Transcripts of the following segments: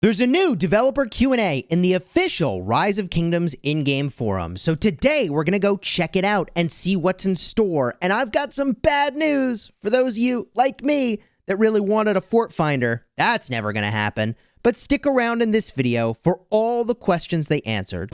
There's a new developer Q&A in the official Rise of Kingdoms in-game forum. So today we're going to go check it out and see what's in store. And I've got some bad news for those of you like me that really wanted a fort finder. That's never going to happen. But stick around in this video for all the questions they answered.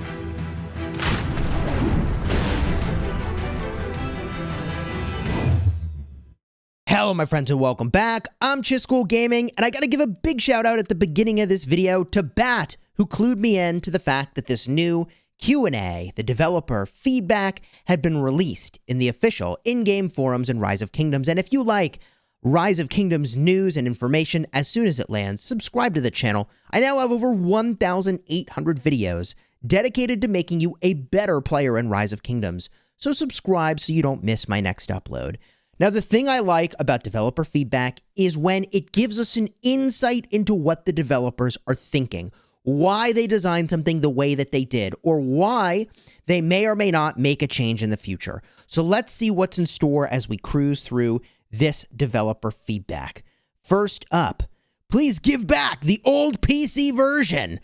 Hello my friends and welcome back. I'm Chisgule Gaming, and I gotta give a big shout out at the beginning of this video to Bat, who clued me in to the fact that this new Q&A, the developer feedback, had been released in the official in-game forums in Rise of Kingdoms. And if you like Rise of Kingdoms news and information as soon as it lands, subscribe to the channel. I now have over 1,800 videos dedicated to making you a better player in Rise of Kingdoms. So subscribe so you don't miss my next upload. Now, the thing I like about developer feedback is when it gives us an insight into what the developers are thinking, why they designed something the way that they did, or why they may or may not make a change in the future. So let's see what's in store as we cruise through this developer feedback. First up, please give back the old PC version,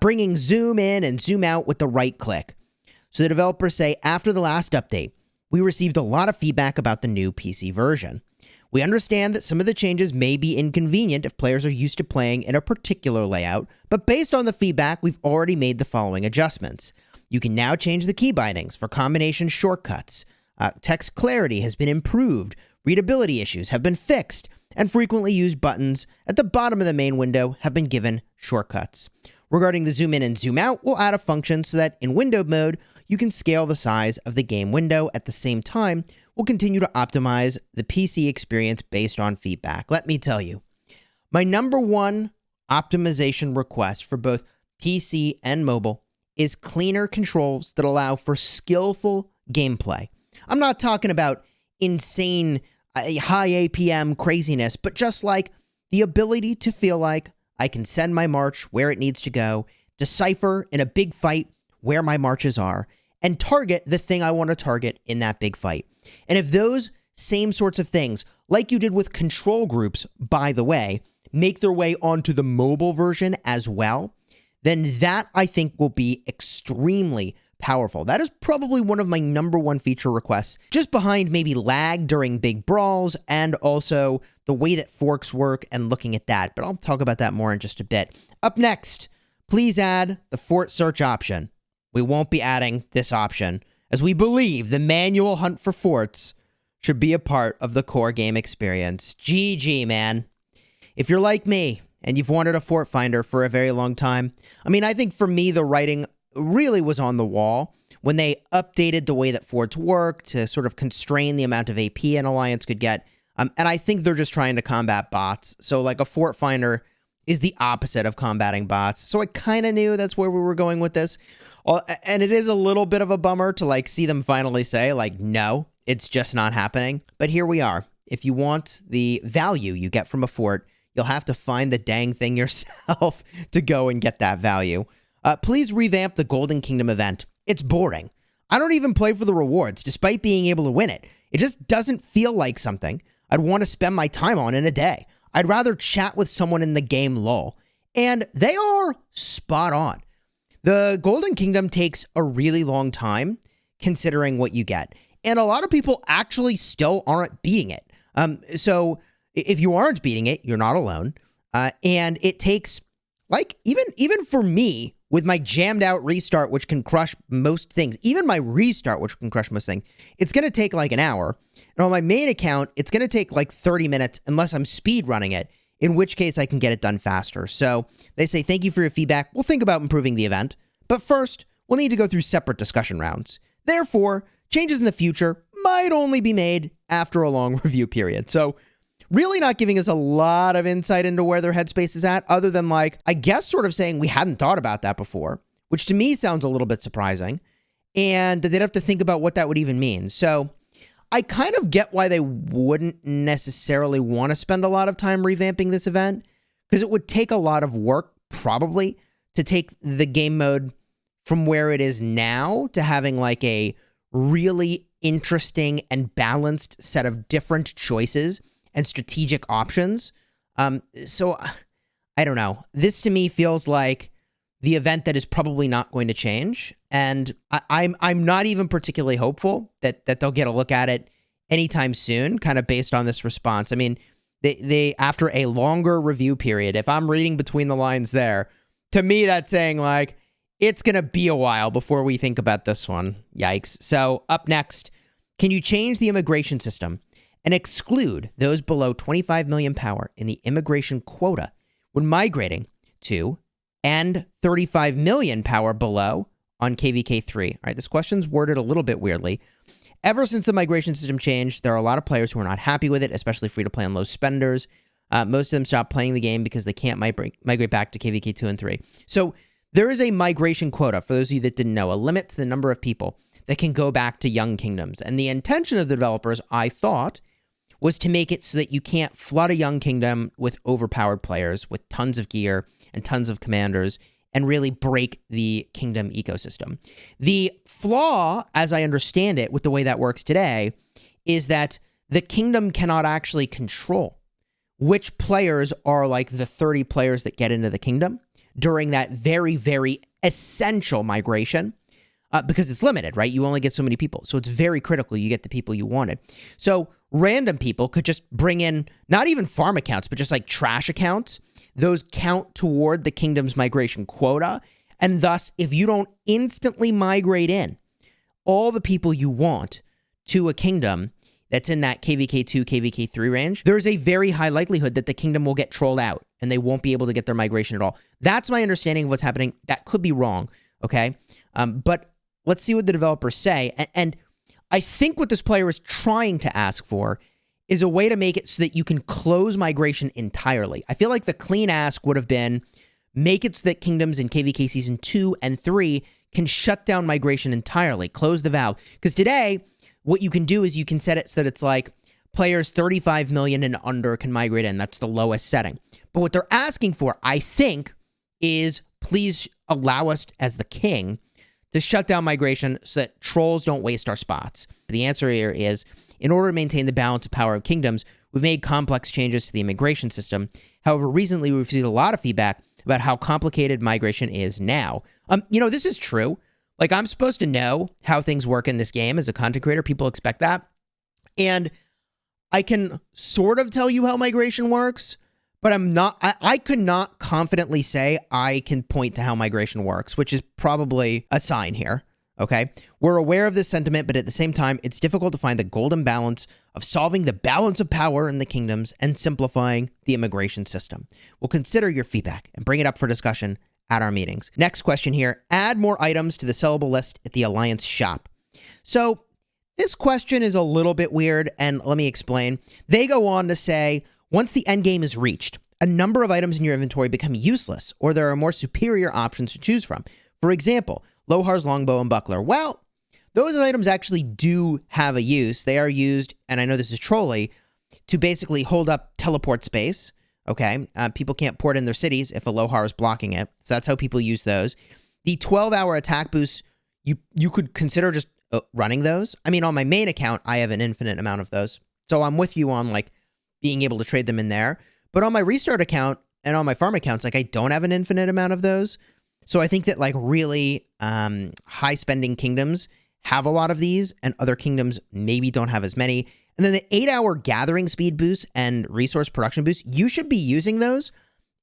bringing zoom in and zoom out with the right click. So the developers say, after the last update, we received a lot of feedback about the new PC version. We understand that some of the changes may be inconvenient if players are used to playing in a particular layout, but based on the feedback, we've already made the following adjustments. You can now change the key bindings for combination shortcuts. Text clarity has been improved, readability issues have been fixed, and frequently used buttons at the bottom of the main window have been given shortcuts. Regarding the zoom in and zoom out, we'll add a function so that in window mode, you can scale the size of the game window. At the same time, we'll continue to optimize the PC experience based on feedback. Let me tell you, my number one optimization request for both PC and mobile is cleaner controls that allow for skillful gameplay. I'm not talking about insane high APM craziness, but just like the ability to feel like I can send my march where it needs to go, decipher in a big fight where my marches are, and target the thing I want to target in that big fight. And if those same sorts of things, like you did with control groups, by the way, make their way onto the mobile version as well, then that, I think, will be extremely powerful. That is probably one of my number one feature requests, just behind maybe lag during big brawls and also the way that forks work and looking at that. But I'll talk about that more in just a bit. Up next, please add the fort search option. We won't be adding this option, as we believe the manual hunt for forts should be a part of the core game experience. GG, man. If you're like me, and you've wanted a fort finder for a very long time, I mean, I think for me, the writing really was on the wall when they updated the way that forts work to sort of constrain the amount of AP an alliance could get. And I think they're just trying to combat bots. So like a fort finder is the opposite of combating bots. So I kind of knew that's where we were going with this. And it is a little bit of a bummer to like see them finally say like, no, it's just not happening. But here we are. If you want the value you get from a fort, you'll have to find the dang thing yourself to go and get that value. Please revamp the Golden Kingdom event. It's boring. I don't even play for the rewards, despite being able to win it. It just doesn't feel like something I'd want to spend my time on in a day. I'd rather chat with someone in the game lol. And they are spot on. The Golden Kingdom takes a really long time, considering what you get. And a lot of people actually still aren't beating it. So if you aren't beating it, you're not alone. And it takes, like, even for me, with my jammed out restart, which can crush most things, even my restart, which can crush most things, it's going to take like an hour. And on my main account, it's going to take like 30 minutes unless I'm speed running it, in which case I can get it done faster. So they say, thank you for your feedback. We'll think about improving the event. But first, we'll need to go through separate discussion rounds. Therefore, changes in the future might only be made after a long review period. So really not giving us a lot of insight into where their headspace is at, other than like, I guess sort of saying we hadn't thought about that before, which to me sounds a little bit surprising. And they'd have to think about what that would even mean. So I kind of get why they wouldn't necessarily want to spend a lot of time revamping this event, because it would take a lot of work, probably, to take the game mode from where it is now to having like a really interesting and balanced set of different choices and strategic options. So I don't know. This to me feels like the event that is probably not going to change. And I'm not even particularly hopeful that they'll get a look at it anytime soon, kind of based on this response. I mean, they after a longer review period, if I'm reading between the lines there, to me that's saying like, it's going to be a while before we think about this one. Yikes. So up next, can you change the immigration system and exclude those below 25 million power in the immigration quota when migrating to and 35 million power below on KVK3? All right, this question's worded a little bit weirdly. Ever since the migration system changed, there are a lot of players who are not happy with it, especially free-to-play and low spenders. Most of them stopped playing the game because they can't migrate back to KVK2 and 3. So there is a migration quota, for those of you that didn't know, a limit to the number of people that can go back to Young Kingdoms. And the intention of the developers, I thought, was to make it so that you can't flood a Young Kingdom with overpowered players, with tons of gear and tons of commanders, and really break the kingdom ecosystem. The flaw, as I understand it, with the way that works today, is that the kingdom cannot actually control which players are like the 30 players that get into the kingdom during that very, very essential migration, because it's limited, right? You only get so many people. So it's very critical you get the people you wanted. So random people could just bring in not even farm accounts, but just like trash accounts. Those count toward the kingdom's migration quota. And thus, if you don't instantly migrate in all the people you want to a kingdom that's in that KVK2, KVK3 range, there's a very high likelihood that the kingdom will get trolled out and they won't be able to get their migration at all. That's my understanding of what's happening. That could be wrong, okay? But let's see what the developers say. And I think what this player is trying to ask for is a way to make it so that you can close migration entirely. I feel like the clean ask would have been make it so that kingdoms in KVK Season 2 and 3 can shut down migration entirely, close the valve. Because today, what you can do is you can set it so that it's like players 35 million and under can migrate in. That's the lowest setting. But what they're asking for, I think, is please allow us as the king to shut down migration so that trolls don't waste our spots. The answer here is, in order to maintain the balance of power of kingdoms, we've made complex changes to the immigration system. However, recently we've received a lot of feedback about how complicated migration is now. This is true. Like, I'm supposed to know how things work in this game as a content creator. People expect that. And I can sort of tell you how migration works, but I could not confidently say I can point to how migration works, which is probably a sign here, okay? We're aware of this sentiment, but at the same time, it's difficult to find the golden balance of solving the balance of power in the kingdoms and simplifying the immigration system. We'll consider your feedback and bring it up for discussion at our meetings. Next question here, add more items to the sellable list at the Alliance shop. So this question is a little bit weird, and let me explain. They go on to say, once the end game is reached, a number of items in your inventory become useless, or there are more superior options to choose from. For example, Lohar's longbow and buckler. Well, those items actually do have a use. They are used, and I know this is trolly, to basically hold up teleport space. Okay, people can't port in their cities if a Lohar is blocking it, so that's how people use those. The 12-hour attack boosts, you could consider just running those. I mean, on my main account, I have an infinite amount of those, so I'm with you on like being able to trade them in there. But on my restart account and on my farm accounts, like I don't have an infinite amount of those. So I think that like really high spending kingdoms have a lot of these, and other kingdoms maybe don't have as many. And then the 8-hour gathering speed boost and resource production boost, you should be using those.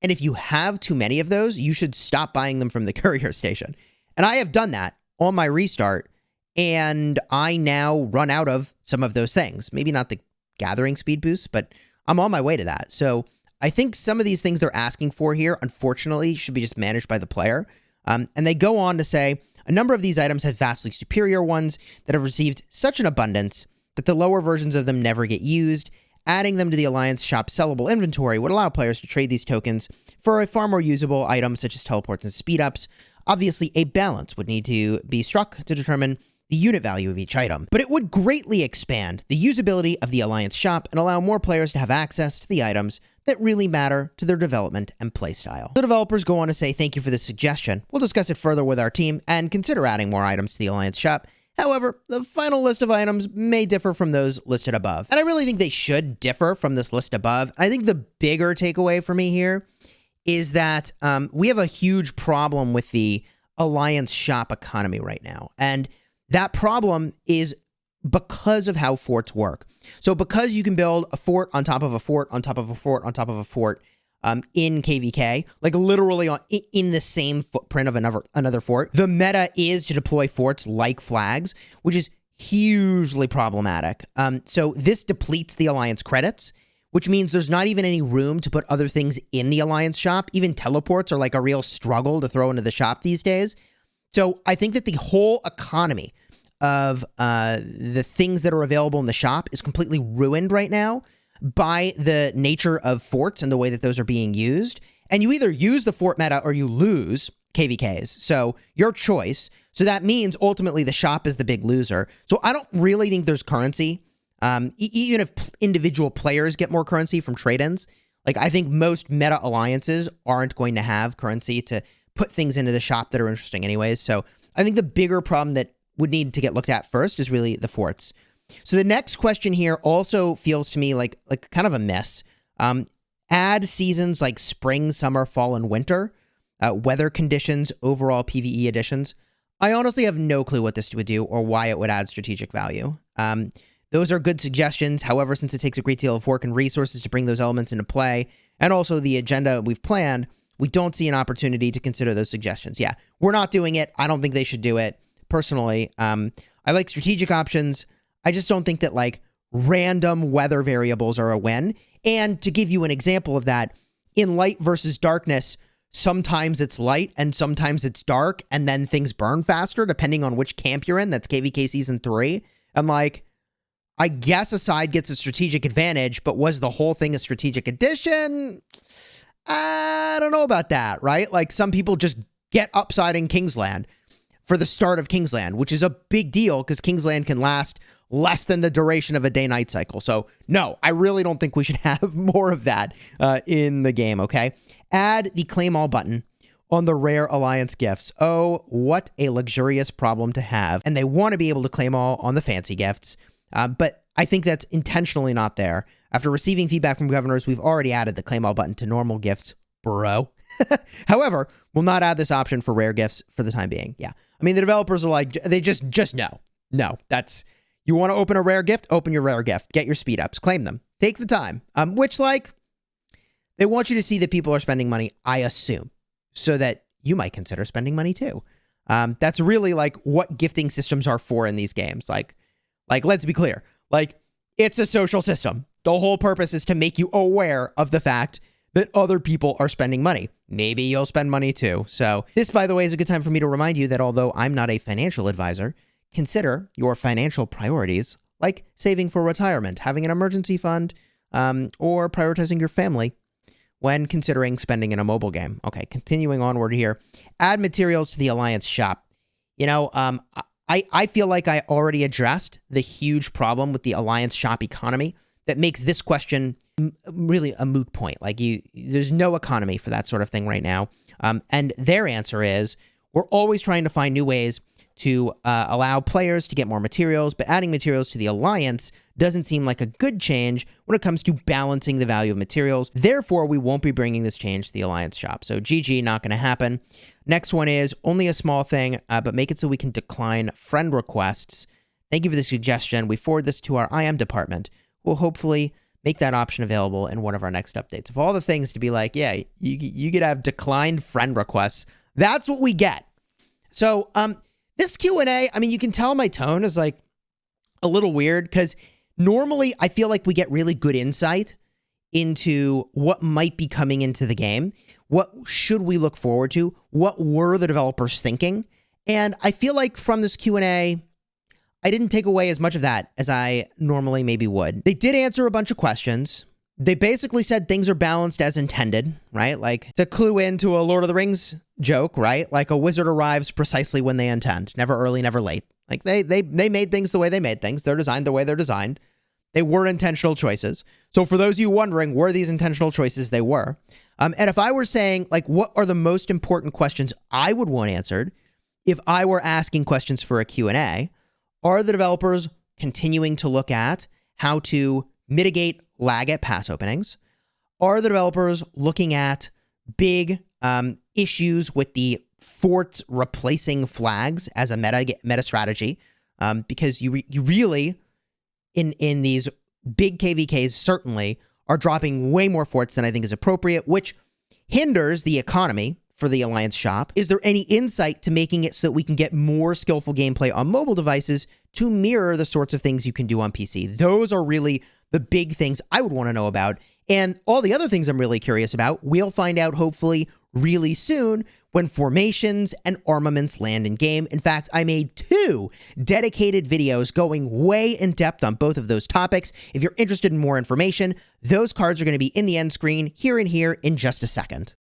And if you have too many of those, you should stop buying them from the courier station. And I have done that on my restart, and I now run out of some of those things. Maybe not the gathering speed boosts, but I'm on my way to that. So I think some of these things they're asking for here, unfortunately, should be just managed by the player. And they go on to say, a number of these items have vastly superior ones that have received such an abundance that the lower versions of them never get used. Adding them to the Alliance shop sellable inventory would allow players to trade these tokens for a far more usable item such as teleports and speed ups. Obviously, a balance would need to be struck to determine the unit value of each item, but it would greatly expand the usability of the Alliance shop and allow more players to have access to the items that really matter to their development and playstyle. The developers go on to say, thank you for this suggestion. We'll discuss it further with our team and consider adding more items to the Alliance shop. However, the final list of items may differ from those listed above. And I really think they should differ from this list above. I think the bigger takeaway for me here is that we have a huge problem with the alliance shop economy right now. And that problem is because of how forts work. So because you can build a fort on top of a fort on top of a fort on top of a fort in KVK, like literally in the same footprint of another fort, the meta is to deploy forts like flags, which is hugely problematic. So this depletes the alliance credits, which means there's not even any room to put other things in the alliance shop. Even teleports are like a real struggle to throw into the shop these days. So I think that the whole economy of the things that are available in the shop is completely ruined right now by the nature of forts and the way that those are being used. And you either use the fort meta or you lose KVKs. So your choice. So that means ultimately the shop is the big loser. So I don't really think there's currency. Even if individual players get more currency from trade-ins, like I think most meta alliances aren't going to have currency to put things into the shop that are interesting anyways. So I think the bigger problem that would need to get looked at first is really the forts. So the next question here also feels to me like kind of a miss. Add seasons like spring, summer, fall, and winter, weather conditions, overall PvE additions. I honestly have no clue what this would do or why it would add strategic value. Those are good suggestions. However, since it takes a great deal of work and resources to bring those elements into play, and also the agenda we've planned, we don't see an opportunity to consider those suggestions. Yeah, we're not doing it. I don't think they should do it. Personally, I like strategic options. I just don't think that like random weather variables are a win. And to give you an example of that, in light versus darkness, sometimes it's light and sometimes it's dark, and then things burn faster depending on which camp you're in. That's KVK Season 3. And like, I guess a side gets a strategic advantage, but was the whole thing a strategic addition? I don't know about that, right? Like some people just get upside in Kingsland for the start of Kingsland, which is a big deal because Kingsland can last less than the duration of a day-night cycle. So no, I really don't think we should have more of that in the game, okay? Add the claim all button on the rare alliance gifts. Oh, what a luxurious problem to have. And they want to be able to claim all on the fancy gifts. But I think that's intentionally not there. After receiving feedback from governors, we've already added the claim all button to normal gifts, bro. However, we'll not add this option for rare gifts for the time being. Yeah. I mean, the developers are like, they just no. No, that's, you want to open a rare gift? Open your rare gift. Get your speed ups. Claim them. Take the time. Which, like, they want you to see that people are spending money, I assume, so that you might consider spending money too. That's really, like, what gifting systems are for in these games. Like, let's be clear. Like, it's a social system. The whole purpose is to make you aware of the fact that other people are spending money. Maybe you'll spend money too. So this, by the way, is a good time for me to remind you that although I'm not a financial advisor, consider your financial priorities, like saving for retirement, having an emergency fund, or prioritizing your family when considering spending in a mobile game. Okay, continuing onward here. Add materials to the Alliance shop. You know, I feel like I already addressed the huge problem with the Alliance shop economy that makes this question really a moot point. Like, there's no economy for that sort of thing right now. And their answer is, we're always trying to find new ways to allow players to get more materials, but adding materials to the Alliance doesn't seem like a good change when it comes to balancing the value of materials. Therefore, we won't be bringing this change to the Alliance shop. So GG, not going to happen. Next one is only a small thing, but make it so we can decline friend requests. Thank you for the suggestion. We forward this to our IM department. We'll hopefully make that option available in one of our next updates. Of all the things to be like, yeah, you could have declined friend requests. That's what we get. So, this Q&A, I mean, you can tell my tone is like a little weird because normally I feel like we get really good insight into what might be coming into the game. What should we look forward to? What were the developers thinking? And I feel like from this Q&A, I didn't take away as much of that as I normally maybe would. They did answer a bunch of questions. They basically said things are balanced as intended, right? Like, to clue into a Lord of the Rings joke, right? Like, a wizard arrives precisely when they intend. Never early, never late. Like, they made things the way they made things. They're designed the way they're designed. They were intentional choices. So for those of you wondering, were these intentional choices? They were. And if I were saying, like, what are the most important questions I would want answered if I were asking questions for a Q&A, are the developers continuing to look at how to mitigate lag at pass openings? Are the developers looking at big issues with the forts replacing flags as a meta strategy, because you really in these big KVKs certainly are dropping way more forts than I think is appropriate, which hinders the economy for the Alliance shop. Is there any insight to making it so that we can get more skillful gameplay on mobile devices to mirror the sorts of things you can do on PC? Those are really the big things I would want to know about. And all the other things I'm really curious about, we'll find out hopefully really soon when formations and armaments land in game. In fact, I made 2 dedicated videos going way in depth on both of those topics. If you're interested in more information, those cards are going to be in the end screen here and here in just a second.